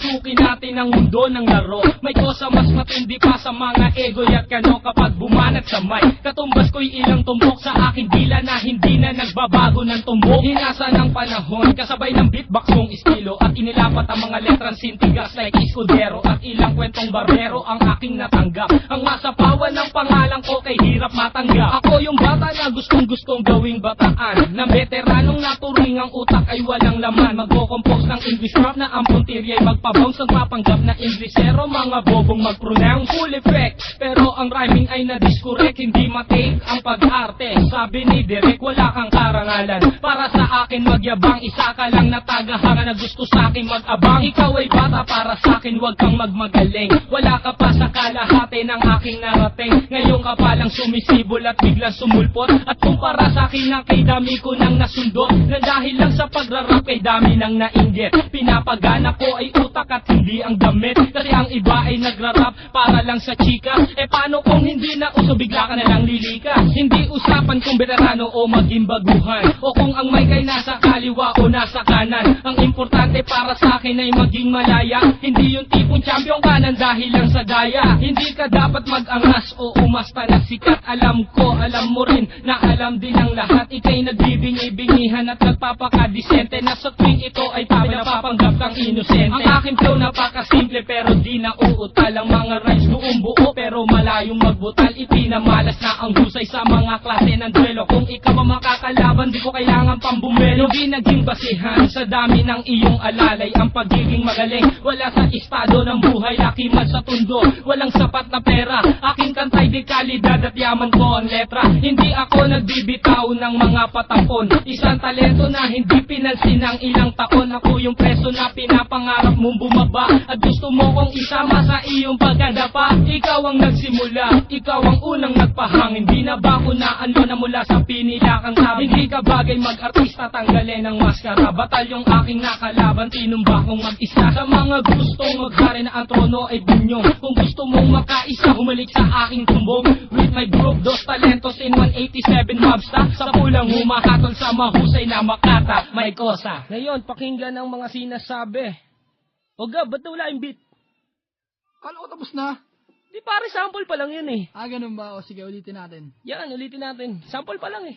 Papasukin natin ang mundo ng laro. May kosa mas matindi pa sa mga egoy at kano kapag bumanat sa mic. Katumbas ko'y ilang tumbok sa aking dila na hindi na nagbabago ng tumbok. Hinasa ng panahon, kasabay ng beatbox kong estilo. At inilapat ang mga letrang sintigas like Escudero. At ilang kwentong barbero ang aking natanggap. Ang masapawan ng pangalan ko kay hirap matanggap. Ako yung bata na gustong gawing bataan, na veteranong naturing ang utak ay walang laman. Magko-compose ng English rap na ang puntirya ay magpabounce. Nagpapanggap na Inglesero, mga bobong mag-pronounce full effect. Pero ang rhyming ay na-discorrect, hindi matake ang pag-arte. Sabi ni Derek, wala kang karangalan para sa akin magyabang. Isa ka lang na tagahanga na gusto sa akin mag-abang. Ikaw ay bata para sa akin, wag kang magmagaling. Wala ka pa sa kalahati ng aking narating. Ngayon ka palang sumisibol at biglang sumulpot. At kumpara sa akin na kay dami ko nang nasundot, na dahil lang sa pagrarap kay dami nang nainggit. Pinapagana ko ay utak at hindi ang damit. Kasi ang iba ay nagrarap para lang sa chika. E paano kung hindi na uso, bigla ka na lang lilika? Hindi usapan kung veterano o maging baguhan, o kung ang mic ay nasa kaliwa o nasa kanan. Ang importante para sa akin ay maging malaya. Hindi yung tipong champion ka nang dahil lang sa daya. Hindi ka dapat mag-angas o umasta na sikat. Alam ko, alam mo rin na alam din ang lahat. Ika'y nagbibingi-bingihan at nagpapakadisente, na sa tuwing ito ay napapanggap kang inosente. Ang aking flow napakasimple pero di na uutal. Ang mga rhymes buong buo pero malayong magbutal. Ipinamalas na ang husay sa mga klase ng duelo. Kung ikaw ang makakalaban, di ko kailangan pambumelo. Di naging basihan sa dami ng iyong alalay ang pagiging magaling. Wala sa estado ng buhay, laki man sa tundo, walang sapat na pera. Aking kantay di kalidad at yaman ko ang letra. Hindi ako nagbibitaw ng mga patapon, isang talento na hindi pinansin ng ilang taon. Ako yung preso na pinapangarap mong bumaba, at gusto mo kong isama sa iyong pagkadapa. Ikaw ang nagsimula, ikaw ang unang nagpahangin. Di na ba kunaan mo na mula sa pinilakang sabi? Hindi ka bagay mag-artista, tanggalin ang maskara. Batalyong aking nakalaban, tinumba kong mag-isa. Sa mga gustong maghari na ang trono ay bunyong. Kung gusto mong makaisa, humalik sa aking tumbong. With my group, dos talentos in 187 mobsta. Sa pulang humahatol sa mahusay na makata. May kosa. Ngayon, pakinggan ang mga sinasabi. O Gab, ba't wala yung beat? Kala ko tapos na. Di pare, sample pa lang yun eh. Ganun ba? O sige, ulitin natin. Yan, ulitin natin. Sample pa lang eh.